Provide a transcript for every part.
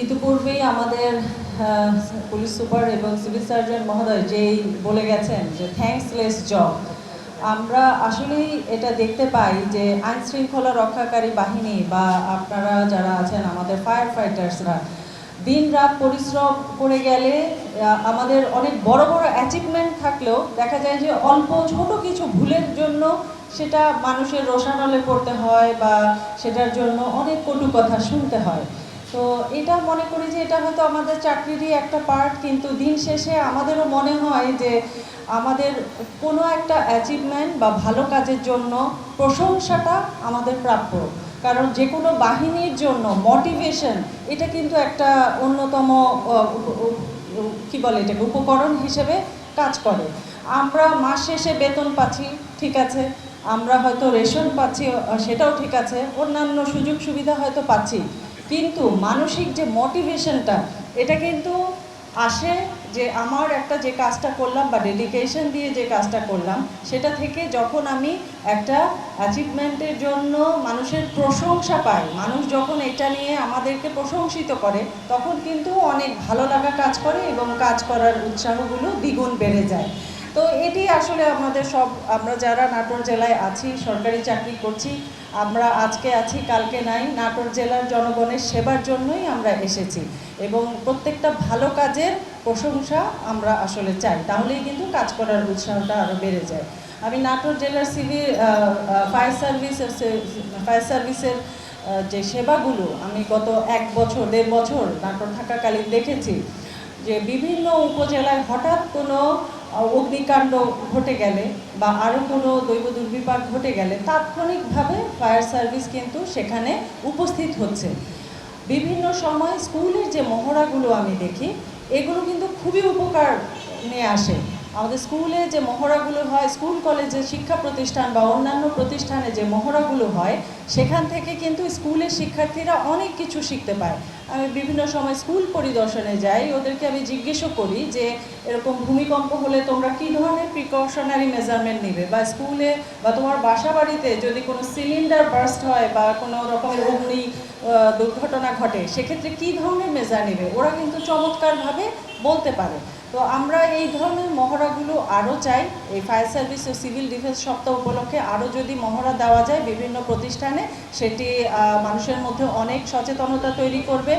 ইতিপূর্বেই আমাদের police super এবং civil surgeon মহোদয় যেই বলে গেছেন যে থ্যাঙ্কসলেস জব, আমরা আসলেই এটা দেখতে পাই যে আইন শৃঙ্খলা রক্ষাকারী বাহিনী বা আপনারা যারা আছেন আমাদের ফায়ার ফাইটার্সরা দিন রাত পরিশ্রম করে গেলে আমাদের অনেক বড় বড় অ্যাচিভমেন্ট থাকলেও দেখা যায় যে অল্প ছোট কিছু ভুলের জন্য সেটা মানুষের রোষানলে পড়তে হয় বা সেটার জন্য অনেক কটু কথা শুনতে হয়। তো এটা মনে করি যে এটা হয়তো আমাদের চাকরিরই একটা পার্ট, কিন্তু দিন শেষে আমাদেরও মনে হয় যে আমাদের কোনো একটা অ্যাচিভমেন্ট বা ভালো কাজের জন্য প্রশংসাটা আমাদের প্রাপ্য। কারণ যে কোনো বাহিনীর জন্য মোটিভেশন এটা কিন্তু একটা অন্যতম কী বলে এটাকে উপকরণ হিসেবে কাজ করে। আমরা মাস শেষে বেতন পাচ্ছি, ঠিক আছে, আমরা হয়তো রেশন পাচ্ছি, সেটাও ঠিক আছে, অন্যান্য সুযোগ সুবিধা হয়তো পাচ্ছি, কিন্তু মানসিক যে মোটিভেশনটা এটা কিন্তু আসে যে আমার একটা যে কাজটা করলাম বা ডেডিকেশন দিয়ে যে কাজটা করলাম সেটা থেকে যখন আমি একটা অ্যাচিভমেন্টের জন্য মানুষের প্রশংসা পাই, মানুষ যখন এটা নিয়ে আমাদেরকে প্রশংসিত করে তখন কিন্তু অনেক ভালো লাগা কাজ করে এবং কাজ করার উৎসাহগুলো দ্বিগুণ বেড়ে যায়। তো এটি আসলে আমাদের আমরা যারা নাটোর জেলায় আছি, সরকারি চাকরি করছি, আমরা আজকে আছি কালকে নাই, নাটোর জেলার জনগণের সেবার জন্যই আমরা এসেছি এবং প্রত্যেকটা ভালো কাজের প্রশংসা আমরা আসলে চাই, তাহলেই কিন্তু কাজ করার উৎসাহটা আরও বেড়ে যায়। আমি নাটোর জেলার সিভিল ফায়ার সার্ভিসের যে সেবাগুলো আমি গত 1 বছর 1.5 বছর নাটোর থাকাকালীন দেখেছি যে বিভিন্ন উপজেলায় হঠাৎ কোনো অগ্নিকাণ্ড ঘটে গেলে বা আরও কোনো দৈব দুর্বিপাক ঘটে গেলে তাৎক্ষণিকভাবে ফায়ার সার্ভিস কিন্তু সেখানে উপস্থিত হচ্ছে। বিভিন্ন সময় স্কুলের যে মহড়াগুলো আমি দেখি এগুলো কিন্তু খুবই উপকার নিয়ে আসে। আমাদের স্কুলে যে মহড়াগুলো হয়, স্কুল কলেজে শিক্ষা প্রতিষ্ঠান বা অন্যান্য প্রতিষ্ঠানে যে মহড়াগুলো হয় সেখান থেকে কিন্তু স্কুলের শিক্ষার্থীরা অনেক কিছু শিখতে পায়। আমি বিভিন্ন সময় স্কুল পরিদর্শনে যাই, ওদেরকে আমি জিজ্ঞেসও করি যে এরকম ভূমিকম্প হলে তোমরা কী ধরনের প্রিকশনারি মেজারমেন্ট নেবে, বা স্কুলে বা তোমার বাসা বাড়িতে যদি কোনো সিলিন্ডার বার্স্ট হয় বা কোনো রকমের অগ্নি দুর্ঘটনা ঘটে সেক্ষেত্রে কী ধরনের মেজার নেবে, ওরা কিন্তু চমৎকারভাবে বলতে পারে। তো আমরা এই ধরনের মহড়াগুলো আরও চাই, এই ফায়ার সার্ভিস ও সিভিল ডিফেন্স সপ্তাহ উপলক্ষে আরও যদি মহড়া দেওয়া যায় বিভিন্ন প্রতিষ্ঠানে, সেটি মানুষের মধ্যে অনেক সচেতনতা তৈরি করবে।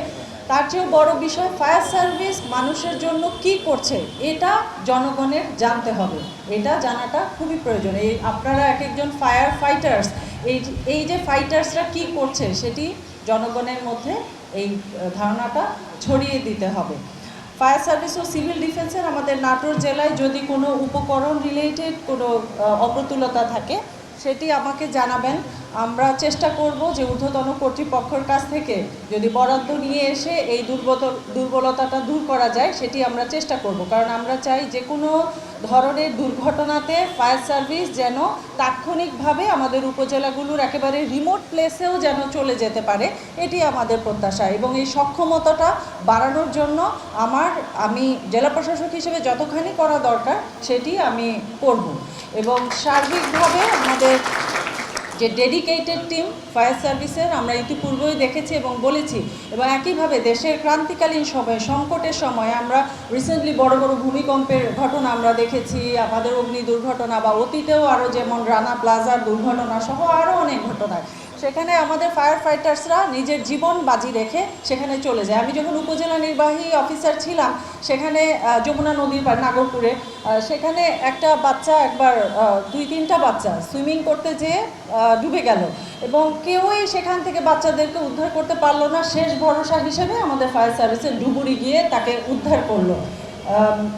তার চেয়েও বড় বিষয়, ফায়ার সার্ভিস মানুষের জন্য কি করছে এটা জনগণের জানতে হবে, এটা জানাটা খুবই প্রয়োজন। এই আপনারা এক একজন ফায়ার ফাইটার্স, এই যে ফাইটার্সরা কি করছে সেটি জনগণের মধ্যে এই ধারণাটা ছড়িয়ে দিতে হবে। ফায়ার সার্ভিস ও সিভিল ডিফেন্সের আমাদের নাটোর জেলায় যদি কোনো উপকরণ রিলেটেড কোনো অপ্রতুলতা থাকে সেটি আমাকে জানাবেন। আমরা চেষ্টা করব যে ঊর্ধ্বতন কর্তৃপক্ষের কাছ থেকে যদি বরাদ্দ নিয়ে এসে এই দুর্বলতাটা দূর করা যায় সেটি আমরা চেষ্টা করব, কারণ আমরা চাই যে কোনো ধরনের দুর্ঘটনাতে ফায়ার সার্ভিস যেন তাৎক্ষণিকভাবে আমাদের উপজেলাগুলোর একেবারে রিমোট প্লেসেও যেন চলে যেতে পারে, এটি আমাদের প্রত্যাশা। এবং এই সক্ষমতাটা বাড়ানোর জন্য আমি জেলা প্রশাসক হিসেবে যতখানি করা দরকার সেটি আমি করব। এবং সার্বিকভাবে আমাদের যে ডেডিকেটেড টিম ফায়ার সার্ভিসের আমরা ইতিপূর্বেই দেখেছি এবং বলেছি, এবং একইভাবে দেশের ক্রান্তিকালীন সময়ে সংকটের সময় আমরা রিসেন্টলি বড় বড় ভূমিকম্পের ঘটনা আমরা দেখেছি, আমাদের অগ্নি দুর্ঘটনা বা অতীতেও আরও যেমন রানা প্লাজার দুর্ঘটনা সহ আরও অনেক ঘটনায় সেখানে আমাদের ফায়ার ফাইটার্সরা নিজের জীবন বাজি রেখে সেখানে চলে যায়। আমি যখন উপজেলা নির্বাহী অফিসার ছিলাম সেখানে যমুনা নদীর পার নাগরপুরে সেখানে একটা বাচ্চা একবার 2-3টা বাচ্চা সুইমিং করতে যেয়ে ডুবে গেল এবং কেউই সেখান থেকে বাচ্চাদেরকে উদ্ধার করতে পারলো না। শেষ ভরসা হিসেবে আমাদের ফায়ার সার্ভিসের ডুবুরি গিয়ে তাকে উদ্ধার করলো।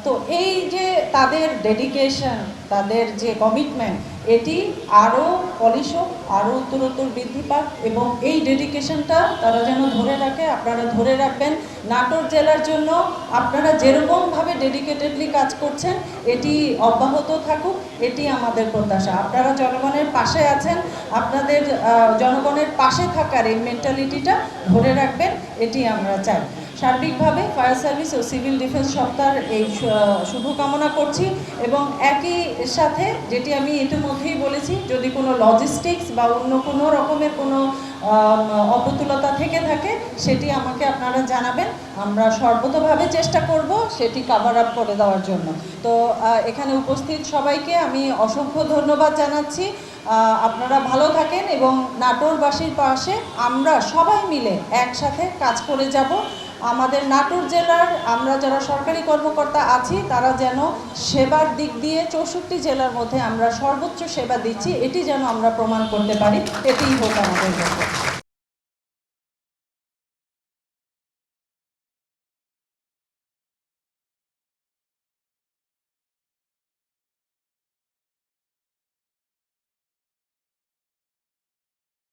তো এই যে তাদের ডেডিকেশন, তাদের যে কমিটমেন্ট, এটি আরও পলিশ হোক, আরও উত্তরোত্তর বৃদ্ধি পাক এবং এই ডেডিকেশনটা তারা যেন ধরে রাখে, আপনারা ধরে রাখবেন। নাটোর জেলার জন্য আপনারা যেরকমভাবে ডেডিকেটেডলি কাজ করছেন এটি অব্যাহত থাকুক, এটি আমাদের প্রত্যাশা। আপনারা জনগণের পাশে আছেন, আপনাদের জনগণের পাশে থাকার এই মেন্টালিটিটা ধরে রাখবেন, এটি আমরা চাই। সার্বিকভাবে ফায়ার সার্ভিস ও সিভিল ডিফেন্স সপ্তাহের এই শুভকামনা করছি এবং একই সাথে যেটি আমি ইতিমধ্যেই বলেছি, যদি কোনো লজিস্টিক্স বা অন্য কোনো রকমের কোনো অপতুলতা থেকে থাকে সেটি আমাকে আপনারা জানাবেন। আমরা সর্বতোভাবে চেষ্টা করব সেটি কাভার আপ করে দেওয়ার জন্য। তো এখানে উপস্থিত সবাইকে আমি অসংখ্য ধন্যবাদ জানাচ্ছি। আপনারা ভালো থাকেন এবং নাটোরবাসীর পাশে আমরা সবাই মিলে একসাথে কাজ করে যাব। আমাদের নাটোর জেলার আমরা যারা সরকারি কর্মকর্তা আছি তারা যেন সেবার দিক দিয়ে 64 জেলার মধ্যে আমরা সর্বোচ্চ সেবা দিচ্ছি এটি যেন আমরা প্রমাণ করতে পারি, এটিই হোক আমাদের লক্ষ্য।